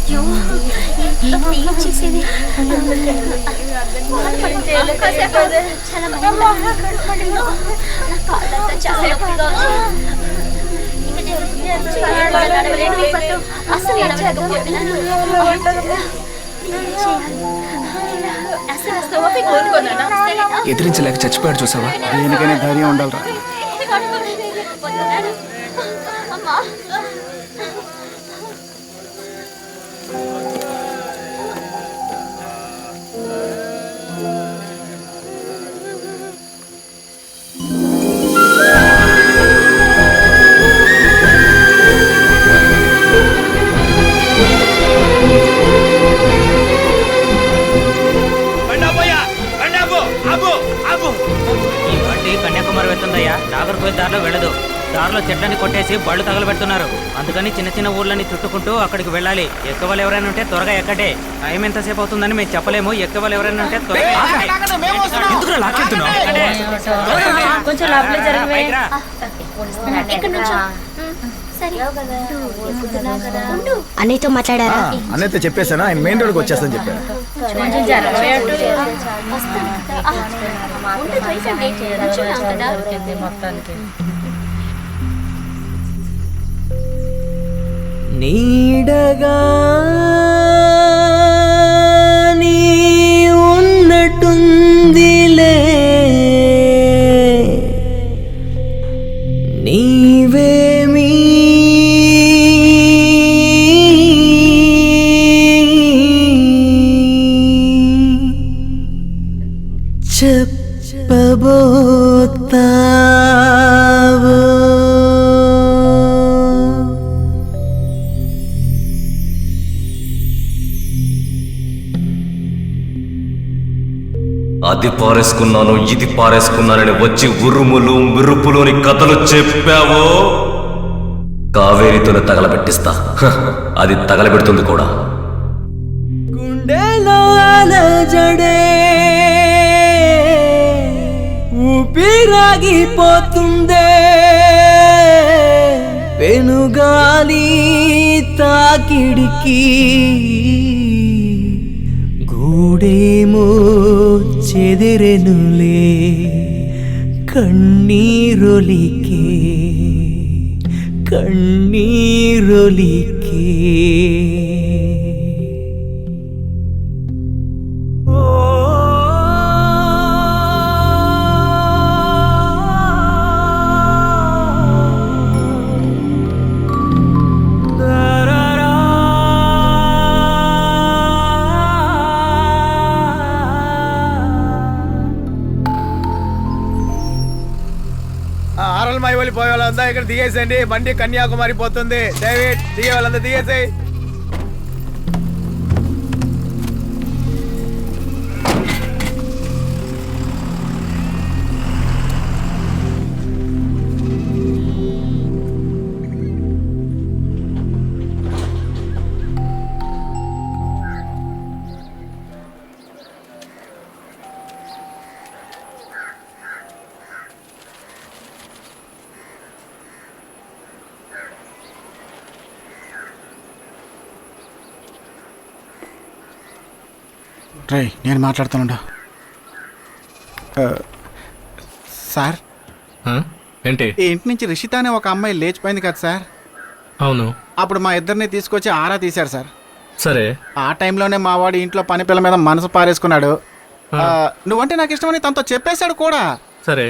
అయ్యో ఏం చేసేది ఎదిరించలేక చచ్చిపోయాడు చూసావా? దేనికైనా ధైర్యం ఉండాలిరా. ఈ బండి కన్యాకుమారి వెళ్తుందయ్యా. నాగర్కోయిల్ దారిలో వెళ్ళదు. దారిలో చెట్లని కొట్టేసి బళ్ళు తగలబెడుతున్నారు. అందుకని చిన్న చిన్న ఊర్లని చుట్టుకుంటూ అక్కడికి వెళ్ళాలి. ఎక్కవాళ్ళు ఎవరైనా ఉంటే త్వరగా ఎక్కడే. టైం ఎంతసేపు అవుతుందని మేము చెప్పలేము. ఎక్కవాళ్ళు ఎవరైనా ఉంటే త్వరగా కొంచెం లోపల జరగవే. అన్నయ్యతో మాట్లాడారా? అన్నైతే చెప్పేసాను, ఆయన మెయిన్ రోడ్కి వచ్చేస్తాను చెప్పారు. నీడగా నీ ఉన్నట్టుందిలే నీవేమీ చెప్పబోతావు. అది పారేసుకున్నాను, ఇది పారేసుకున్నానని వచ్చి ఉరుములు మిరుపులోని కథలు చెప్పావో కావేరితోనే తగలబెట్టిస్తా. అది తగలబెడుతుంది కూడా. గుండెలో అలజడే ఊపిరాగిపోతుందే వెనుగాలి తాకిడికి గూడేమో చెదిరెనులే కన్నీరొలికే కన్నీరొలికే. ఆరల్మాయి వెళ్ళి పోయే వాళ్ళంతా ఇక్కడ దిగేసేయండి. బండి కన్యాకుమారి పోతుంది. డేవిడ్ దిగే వాళ్ళంతా దిగేసాయి. రే, నేను మాట్లాడుతానుండా. సార్, ఏంటి? ఈ ఇంటి నుంచి రిషిత అనే ఒక అమ్మాయి లేచిపోయింది కదా సార్. అవును. అప్పుడు మా ఇద్దరిని తీసుకొచ్చి ఆరా తీశారు సార్. సరే. ఆ టైంలోనే మా వాడు ఇంట్లో పని పిల్ల మీద మనసు పారేసుకున్నాడు. నువ్వంటే నాకు ఇష్టమని తనతో చెప్పేశాడు కూడా. సరే,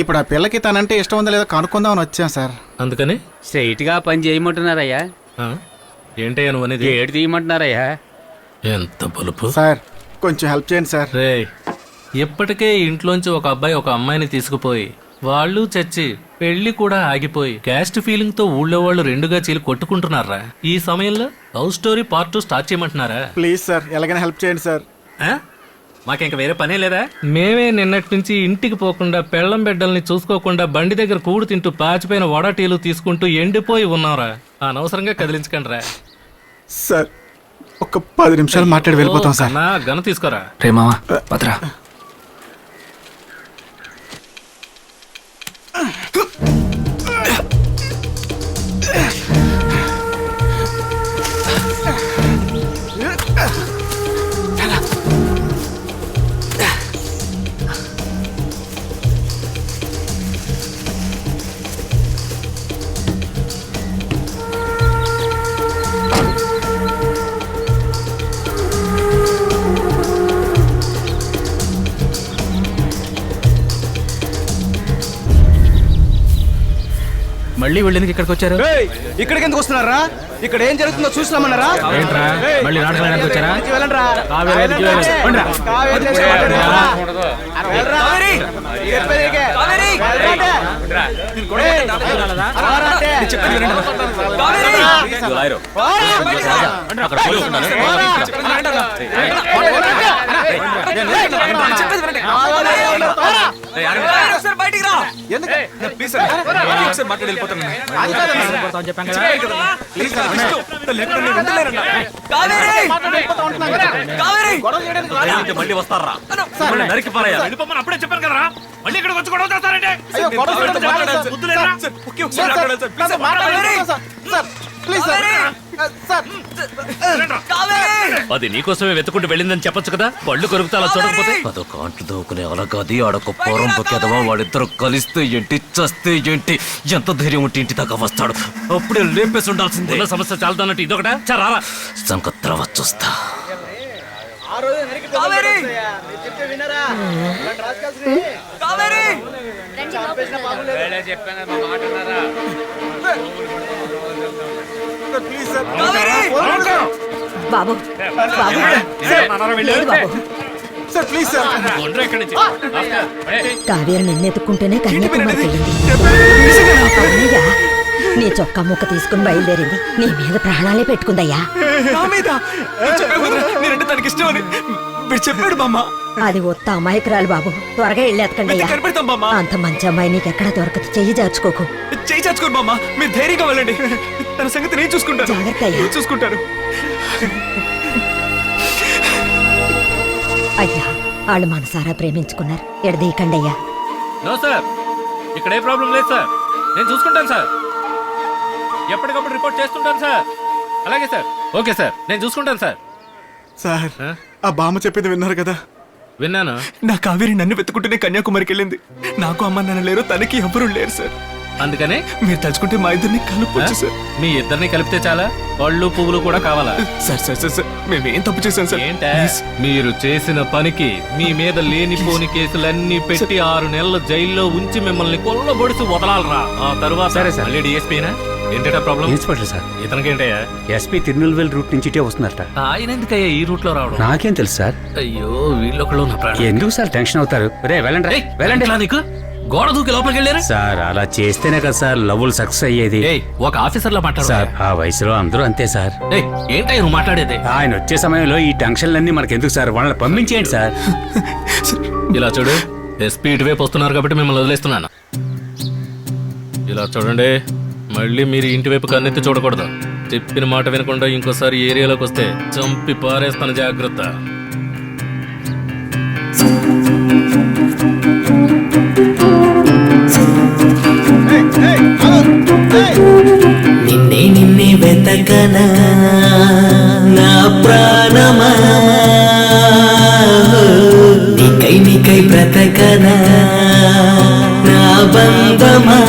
ఇప్పుడు ఆ పిల్లకి తనంటే ఇష్టం ఉందో లేదో కనుక్కుందామని వచ్చాం సార్. అందుకని స్ట్రైట్ గా పని చేయమంటున్నారయ్యా. ఏంటయ్యా నువ్వు అనేది? ఏడు తీయమంటున్నారయ్యా. ఎంత బలుపు సార్, కొంచెం హెల్ప్ చేయండి సార్. రే, ఇప్పటికే ఇంట్లోంచి ఒక అబ్బాయి ఒక అమ్మాయిని తీసుకుపోయి వాళ్ళు చచ్చి పెళ్లి కూడా ఆగిపోయి క్యాస్ట్ ఫీలింగ్ తో ఊళ్ళో వాళ్ళు రెండుగా చీలి కొట్టుకుంటున్నారా? ఈ సమయంలో లవ్ స్టోరీ పార్ట్ 2 స్టార్ట్ చేయమంటున్నారా? ప్లీజ్ సార్, ఎలాగైనా హెల్ప్ చేయండి సార్. మాకింక వేరే పనే లేదా? మేమే నిన్నటి నుంచి ఇంటికి పోకుండా పెళ్లం బిడ్డల్ని చూసుకోకుండా బండి దగ్గర కూడు తింటూ పాచిపోయిన వడటీలు తీసుకుంటూ ఎండిపోయి ఉన్నారా? అనవసరంగా కదిలించకండి రా సార్. ఒక 10 నిమిషాలు మాట్లాడి వెళ్ళిపోతాం సార్. గన తీసుకోరా. రే మావా, పదరా. మళ్ళీ వెళ్ళేందుకు ఇక్కడికి వచ్చారు? ఇక్కడికి ఎందుకు వస్తున్నారా? ఇక్కడ ఏం జరుగుతుందో చూసినామన్నారా? ఏంట్రా మళ్ళీ నాటకం ఆడడానికి వచ్చారా? వెళ్ళండ్రా. కావేరి దగ్గరికి వెళ్ళండి. పండ్రా. కావేరి దేశం మాట్లాడరా? వెళ్ళరా. చెప్పేది ఇకే. వెళ్ళరా. అక్కడ పోలీసు ఉన్నారు. మళ్ళీ వస్తారా? నరికి పారేయాలి. అప్పుడే చెప్పాను కదరా, మళ్ళీ ఇక్కడ వచ్చి గొడవ చేస్తారంటే అది నీకోసమే వెతుకుంటూ వెళ్ళిందని చెప్పొచ్చు కదా. పళ్ళు కొరుకుతా అలా చూడకపోతే అదొక అంట్లు దోకునే అలాగది ఆడొక పొరం పొక్కేదవా. వాడిద్దరు కలిస్తే ఏంటి, చస్తే ఏంటి? ఎంత ధైర్యం ఉంటే ఇంటి దాకా వస్తాడు. అప్పుడే లేపేసి ఉండాల్సిందే. ఉన్న సమస్య చాలుతానంటే ఇదొకట చారా సంకత్రవ చూస్తా. బాబు లేదు బాబు. కావేరి నిన్ను ఎత్తుకుంటేనే కన్యాకుమారికి వెళ్ళింది. అవునయ్యా, నీ చొక్కా ముక్క తీసుకుని బయలుదేరింది. నీ మీద ప్రాణాలే పెట్టుకుందయ్యా. చెప్పాడు బామ్మ. అది ఒత్త అమాయకురాలు బాబు. త్వరగా వెళ్ళి ఎత్తకండి అయ్యా. అంత మంచి అమ్మాయి నీకెక్కడ దొరకదు. చెయ్యి జార్చుకోకు. చేయి చాచుకోరు బామ్మ. మీరు ధైర్యంగా వెళ్ళండి. తన సంగతి నేను చూసుకుంటాను. జాగ్రత్త అయ్యా. చూసుకుంటాను. అయ్యా, వాళ్ళు మనసారా ప్రేమించుకున్నారు. ఎడదీయకండి అయ్యా. నో సార్, ఇక్కడ ఏ ప్రాబ్లం లేదు సార్. నేను చూసుకుంటాను సార్. ఎప్పటికప్పుడు రిపోర్ట్ చేస్తుంటాను సార్. అలాగే సార్. ఓకే సార్, నేను చూసుకుంటాను సార్. సార్, ఆ బామ్మ చెప్పేది విన్నారు కదా? విన్నాను. నా కావేరి నన్ను వెతుకుంటూనే కన్యాకుమారికి వెళ్ళింది. నాకు అమ్మ నాన్న లేరు, తనకి ఎవరు లేరు సార్. అందుకనే మీరు తలుచుకుంటే మా ఇద్దరిని కలపొచ్చు సార్. మీ ఇద్దరిని కలిపితే చాలా? పళ్ళు పువ్వులు కూడా కావాలా? సార్ సార్ సార్ సార్ మేమేం తప్పు చేశాం సార్? ఏంటా మీరు చేసిన పనికి మీ మీద లేనిపోని కేసులన్నీ పెట్టి 6 నెలల జైల్లో ఉంచి మిమ్మల్ని కొల్లబొడిసి వదలాలరా. ఆ తరువాత సరే సార్. మళ్ళీ డిఎస్పీనా? ఏంటా ప్రాబ్లం? Inspector sir. ఇతనికేంటయ్యా? ఎస్పీ తిరునెల్వేలి రూట్ నుంచి ఇటే వస్తున్నారట. ఆయన ఎందుకయ్యా ఈ రూట్ లో రావడం? నాకేం తెలుసు సార్. అయ్యో, వీళ్ళొకళ్ళు నా ప్రాణం. ఎందుకు సార్ టెన్షన్ అవుతారు? రే వెళ్ళండి రా. వెళ్ళండి. ఎలా నీకు గోడ దూకి లోపలికి వెళ్ళారా సార్? అలా చేస్తేనే కదా సార్ లవ్వులు సక్సెస్ అయ్యేది. ఒక ఆఫీసర్ లా మాట్లాడు సార్. ఆ వయసులో అందరూ అంతే సార్. ఏంటయ్యా నువ్వు మాట్లాడేది? ఆయన వచ్చే సమయంలో ఈ టెన్షన్లన్నీ మనకెందుకు సార్? వాళ్ళని పంపించేయండి సార్. ఇలా చూడు, ఎస్పీ ఇటువైపు వస్తున్నారు కాబట్టి మిమ్మల్ని వదిలేస్తున్నాను. ఇలా చూడండి, మళ్ళీ మీరు ఇంటి వైపు కన్నెత్తి చూడకూడదు. చెప్పిన మాట వినకుండా ఇంకోసారి ఏరియాలోకి వస్తే చంపి పారేస్తాను, జాగ్రత్త. నిన్నే నిన్నే వెతకనా నా ప్రాణమా, నీకై నీకై బ్రతకనా నా బంధమా.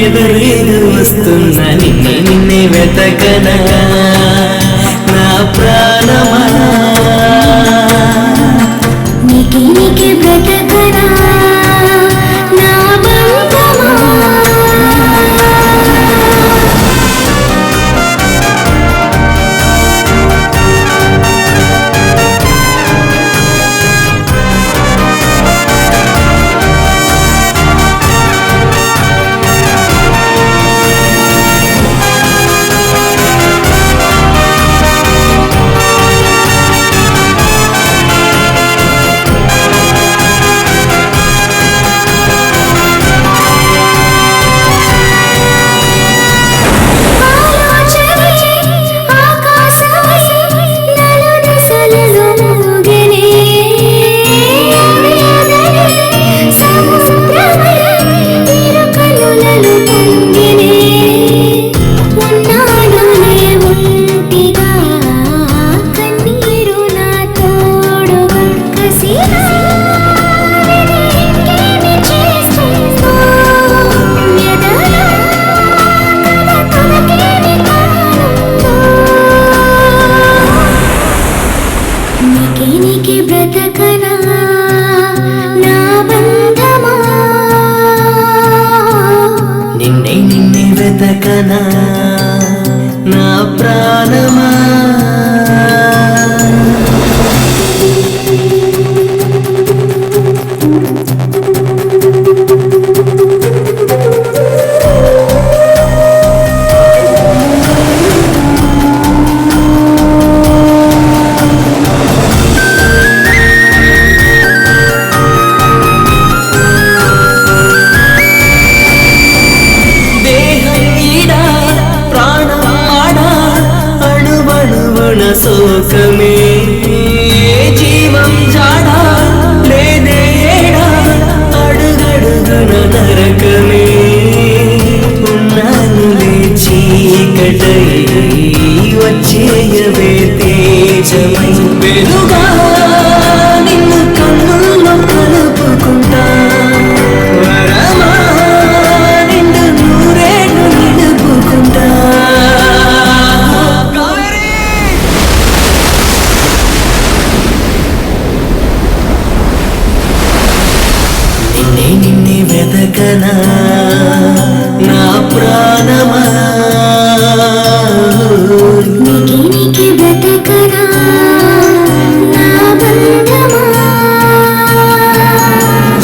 ఎదురేదు వస్తున్నా నిన్నే నిన్నే వెతకనా నా ప్రాణమా, నీకే నీకే బ్రతకనా నా బంధమా. వెతకనా నా ప్రాణమా శోకమే జీవం జాడా లేదే ఏడా అడుగడుగున నరకమే ఉన్నాను చీకటై వచ్చేయవే తేజమై వెలుగా నిన్ను కన్నుల్లో కలుపుకుంటా వరమా నిన్ను నూరేళ్ళు నిలుపుకుంటా నిన్నే వెతకనా నా ప్రాణమా నీకే వెతకనా నా బంధమా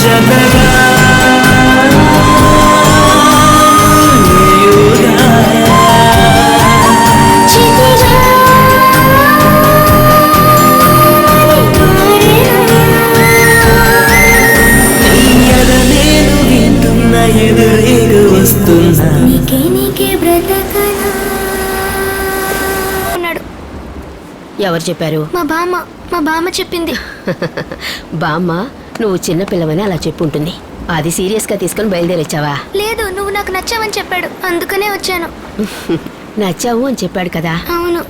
జతగా ఎవరు చెప్పారు? మా బామ్మ చెప్పింది. బామ్మ నువ్వు చిన్న పిల్లవని అలా చెప్పుంటుంది. అది సీరియస్ గా తీసుకుని బయలుదేరొచ్చావా? లేదు, నువ్వు నాకు నచ్చావని చెప్పాడు, అందుకనే వచ్చాను. నచ్చావు అని చెప్పాడు కదా. అవును.